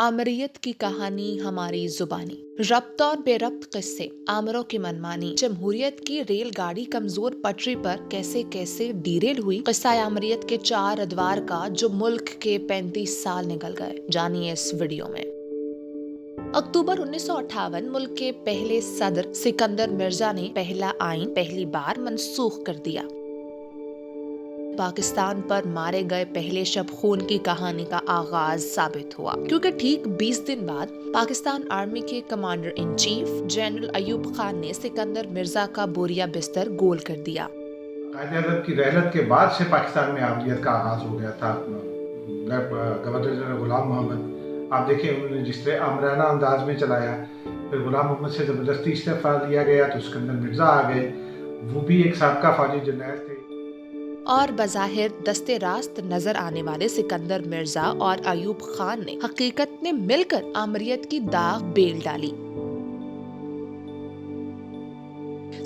आमरीयत की कहानी हमारी जुबानी, रब्त और बेरब्त किस्से, आमरों की मनमानी, जमहूरियत की रेलगाड़ी कमजोर पटरी पर कैसे कैसे डीरेल हुई। किस्सा आमरीयत के 4 अदवार का जो मुल्क के 35 साल निकल गए, जानिए इस वीडियो में। अक्टूबर 1958 मुल्क के पहले सदर सिकंदर मिर्जा ने पहला आइन पहली बार मनसूख कर दिया। पाकिस्तान पर मारे गए पहले शब खून की कहानी का आगाज साबित हुआ, क्योंकि ठीक 20 दिन बाद पाकिस्तान आर्मी के commander in chief general Ayub Khan ने सिकंदर मिर्जा का बोरिया बिस्तर गोल कर दिया। कायद-ए-आज़म की रहलत के बाद से पाकिस्तान में आमरीयत का आगाज हो गया था। गवर्नर जनरल गुलाम मोहम्मद, आप देखिए उन्होंने जिस तरह आमराना अंदाज में चलाया, फिर गुलाम मोहम्मद से ज़बरदस्ती इस्तीफा लिया गया तो सिकंदर मिर्जा आ गए, वो भी एक साबका फौजी जर्नैल थे। और बज़ाहिर दस्ते रास्त नजर आने वाले सिकंदर मिर्जा और अयूब खान ने हकीकत में मिलकर आमरीयत की दाग बेल डाली।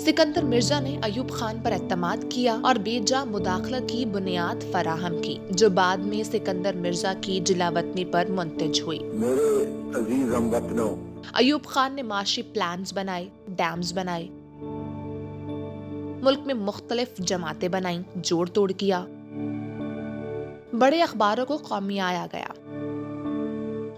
सिकंदर मिर्जा ने अयूब खान पर एतमाद किया और बेजा मुदाखलत की बुनियाद फराहम की, जो बाद में सिकंदर मिर्जा की जिलावतनी पर मुंतज हुई। मेरे अजीज हमवतनों, अयूब खान ने माशी प्लान्स बनाए, डैम्स बनाए, मुल्क में मुख्तलिफ जमातें बनाई, जोड़ तोड़ किया, बड़े अखबारों को कौमियाया गया।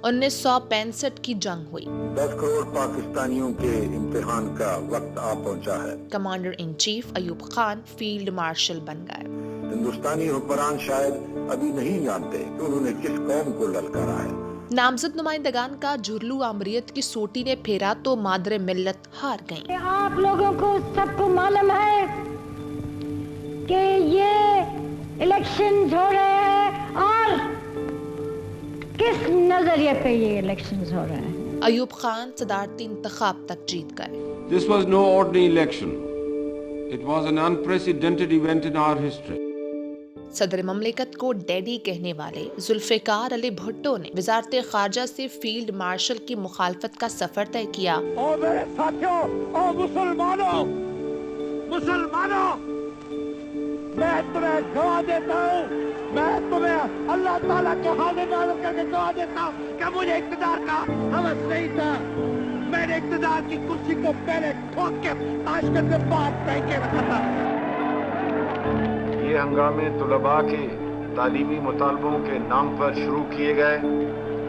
1965 की जंग हुई। 10 करोड़ पाकिस्तानियों के इम्तिहान का वक्त आ पहुंचा है। Commander in chief Ayub Khan field marshal बन गए। हिंदुस्तानी हुक्मरान शायद अभी नहीं जानते कि उन्होंने किस कौम को ललकारा है। नामजद नुमाइंदगान का झुरलू आमरीयत की सोटी ने फेरा तो मादरे मिल्लत हार गईं। आप लोगों को सबको मालूम है कि ये इलेक्शंस हो रहे हैं और किस नजरिए पे ये इलेक्शंस हो रहे हैं। अयूब खान सदारती इंतखाब तक जीत गए। This was no ordinary election. It was an unprecedented event in our history. सदर ममलिकत को डैडी कहने वाले जुल्फिकार अली भुट्टो ने वजारत खारजा से फील्ड मार्शल की मुखालफत का सफर तय किया। और मेरे साथियों और मुसलमानों, मैं तुम्हें गवाह देता हूँ, मैं तुम्हें अल्लाह ताला के हाजिर नाज़िर करके गवाह देता हूँ कि मुझे इक़्तिदार का हवस नहीं था। मैंने इक़्तिदार की कुर्सी को पहले ठोक के ताशकंद में बात फेंक के रखा था। ये हंगामे तुलबा के तालीमी मुतालबों के नाम पर शुरू किए गए,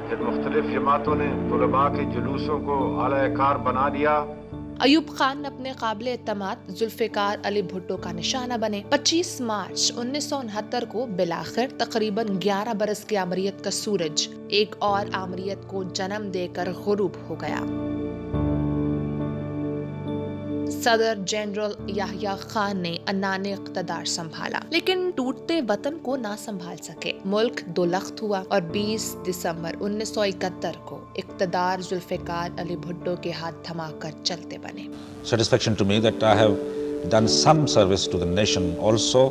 फिर मुख्तलिफ जमातों ने तुलबा के जुलूसों को आला-ए-कार बना दिया। अयूब खान अपने काबिल एतमाद जुल्फिकार अली भुट्टो का निशाना बने। 25 मार्च 1969 को बिलाखिर तकरीबन 11 बरस की आमरीयत का सूरज एक और आमरीयत को जन्म देकर गुरूब हो गया। सदर जनरल याहिया खान ने अन्नाने इक़्तिदार संभाला, लेकिन टूटते वतन को ना संभाल सके। मुल्क दोलख्त हुआ और 20 दिसंबर 1971 को इक़्तिदार जुल्फिकार अली भुट्टो के हाथ थमाकर चलते बने। Satisfaction to me that I have done some service to the nation also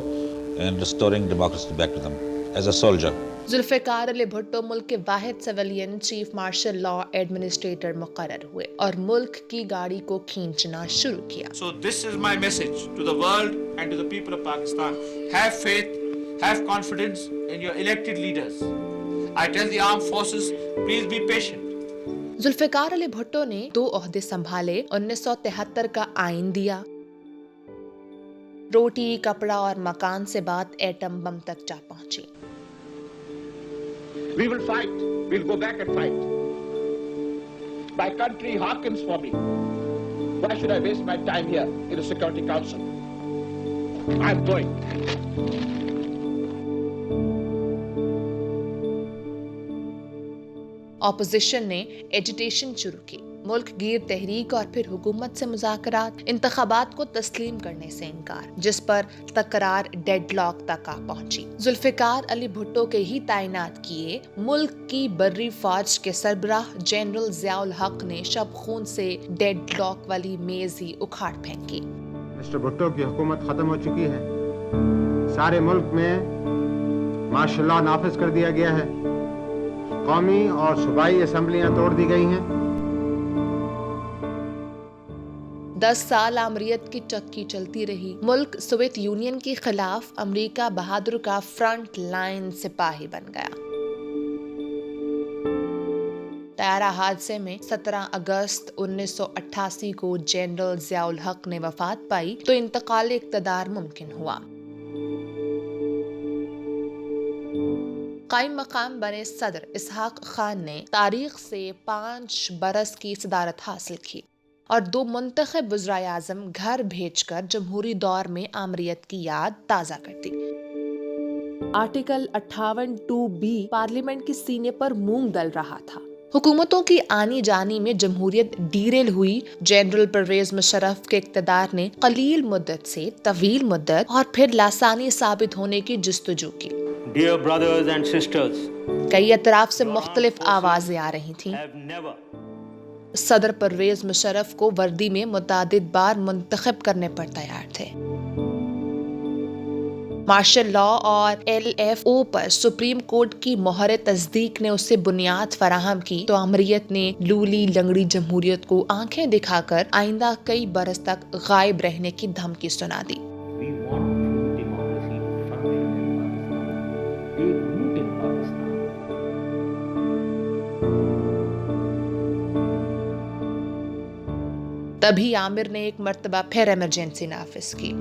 in restoring democracy back to them as a soldier. Zulfikar Ali Bhutto मुल्क के वाहिद civilian chief martial law administrator मुकर्रर हुए और मुल्क की गाड़ी को खींचना शुरू किया। So this is my message to the world and to the people of Pakistan. Have faith, have confidence in your elected leaders. I tell the armed forces, please be patient. Zulfikar Ali Bhutto ने 2 ओहदे संभाले। 1973 का आइन दिया। रोटी, कपड़ा और मकान से बात एटम बम तक जा पहुंची। We will fight. We'll go back and fight. My country hearkens for me. Why should I waste my time here in the Security Council? I'm going. Opposition ने एजिटेशन शुरू की। मुल्क गिर तहरीक और फिर हुकूमत से मुज़ाकरात, इंतखाबात को तस्लीम करने से इनकार, जिस पर तकरार डेडलॉक तक आ पहुंची। जुल्फिकार अली भुट्टो के ही तैनात किए मुल्क की बर्री फौज के सरबराह जनरल ज़ियाउल हक ने शब खून से डेडलॉक वाली मेज ही उखाड़ फेंकी। मिस्टर भुट्टो की हुकूमत खत्म हो चुकी है। सारे मुल्क में मार्शल लॉ नाफिज कर दिया गया है। कौमी और सूबाई असम्बलियां तोड़ दी गई हैं। 10 साल आमरीयत की चक्की चलती रही। मुल्क सोवियत यूनियन के खिलाफ अमेरिका बहादुर का फ्रंट लाइन सिपाही बन गया। طیارہ حادثے میں 17 اگست 1988 کو جنرل ضیاء الحق نے وفات پائی تو انتقال اقتدار ممکن ہوا۔ قائم مقام بنے صدر اسحاق خان نے تاریخ سے 5 برس کی صدارت حاصل کی اور 2 منتخب وزرائے اعظم گھر بھیج کر جمہوری دور میں آمریت کی یاد تازہ کر دی۔ آرٹیکل 58(2)B پارلیمنٹ کے سینے پر مونگ ڈل رہا تھا۔ حکومتوں کی آنی جانی میں جمہوریت ڈیریل ہوئی۔ جنرل پرویز مشرف کے اقتدار نے قلیل مدت سے طویل مدت اور پھر لاسانی ثابت ہونے کی جستجو کی۔ Dear brothers and sisters, کئی اطراف سے مختلف آوازیں آ رہی تھیں۔ صدر پرویز مشرف کو وردی میں متعدد بار منتخب کرنے پر تیار تھے۔ مارشل لا اور LFO پر سپریم کورٹ کی مہر تصدیق نے اسے بنیاد فراہم کی تو آمریت نے لولی لنگڑی جمہوریت کو آنکھیں دکھا کر آئندہ کئی برس تک غائب رہنے کی دھمکی سنا دی۔ تبھی عامر نے ایک مرتبہ پھر ایمرجنسی نافذ کی۔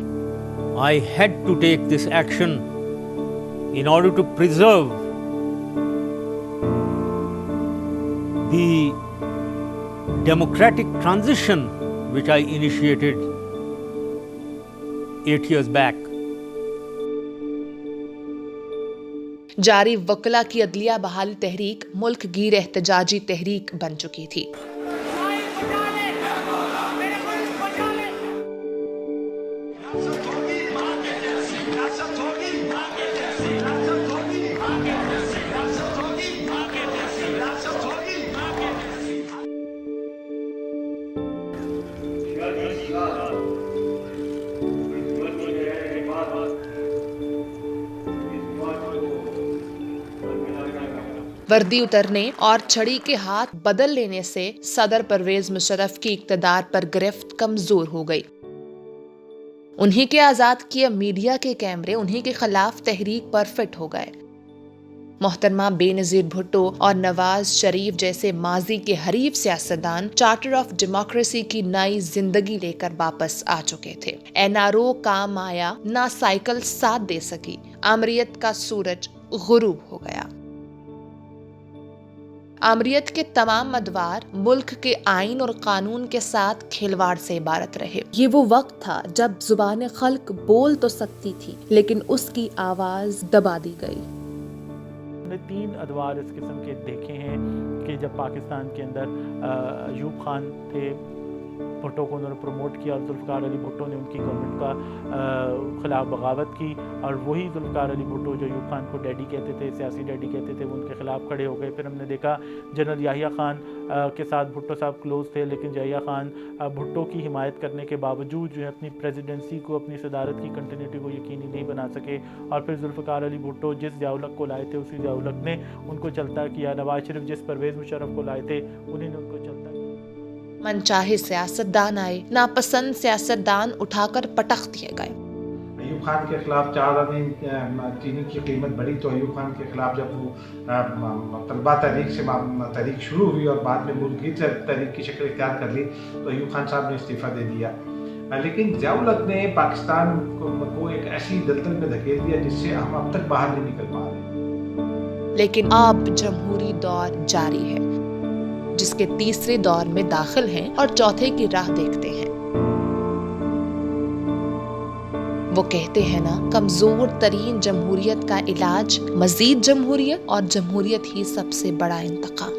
I had to take this action in order to preserve the democratic transition which I initiated 8 years back. جاری وکلا کی عدلیہ بحالی تحریک ملک گیر احتجاجی تحریک بن چکی تھی۔ وردی اترنے اور چھڑی کے ہاتھ بدل لینے سے صدر پرویز مشرف کی اقتدار پر گرفت کمزور ہو گئی۔ انہی کے آزاد کیے میڈیا کے کیمرے انہی کے خلاف تحریک پر فٹ ہو گئے۔ محترمہ بے نظیر بھٹو اور نواز شریف جیسے ماضی کے حریف سیاستدان چارٹر آف ڈیموکریسی کی نئی زندگی لے کر واپس آ چکے تھے۔ NRO کام آیا نہ سائیکل ساتھ دے سکی، آمریت کا سورج غروب ہو گیا۔ آمریت کے تمام ادوار ملک کے آئین اور قانون کے ساتھ کھلواڑ سے عبارت رہے۔ یہ وہ وقت تھا جب زبان خلق بول تو سکتی تھی لیکن اس کی آواز دبا دی گئی۔ ہم نے 3 ادوار اس قسم کے دیکھے ہیں کہ جب پاکستان کے اندر ایوب خان تھے، بھٹو کو انہوں نے پروموٹ کیا اور ذوالفقار علی بھٹو نے ان کی گورنمنٹ کا خلاف بغاوت کی، اور وہی ذوالفقار علی بھٹو جو ایوب خان کو ڈیڈی کہتے تھے، سیاسی ڈیڈی کہتے تھے، وہ ان کے خلاف کھڑے ہو گئے۔ پھر ہم نے دیکھا جنرل یحییٰ خان کے ساتھ بھٹو صاحب کلوز تھے، لیکن یحییٰ خان بھٹو کی حمایت کرنے کے باوجود جو ہے اپنی پریزیڈنسی کو، اپنی صدارت کی کنٹینیوٹی کو یقینی نہیں بنا سکے، اور پھر ذوالفقار علی بھٹو جس ضیاء الحق کو لائے تھے اسی ضیاء الحق نے ان کو چلتا کیا، نواز شریف جس پرویز مشرف کو لائے تھے انہیں نے ان کو چلتا کیا۔ منچاہے سیاستدان آئے، ناپسند سیاستدان اٹھا کر پٹخ دیے گئے۔ ایوب خان کے خلاف 4 آنے چینی کی قیمت بڑھی تو ایوب خان کے خلاف جب وہ طلبہ تحریک سے تحریک شروع ہوئی اور بعد میں ملک گیر تحریک کی شکل اختیار کر لی تو ایوب خان صاحب نے استعفیٰ دے دیا، لیکن ضیاء الحق نے پاکستان کو ایک ایسی دلدل میں دھکیل دیا جس سے ہم اب تک باہر نہیں نکل پا رہے۔ لیکن اب جمہوری دور جاری ہے جس کے تیسرے دور میں داخل ہیں اور چوتھے کی راہ دیکھتے ہیں۔ وہ کہتے ہیں نا، کمزور ترین جمہوریت کا علاج مزید جمہوریت، اور جمہوریت ہی سب سے بڑا انتقام۔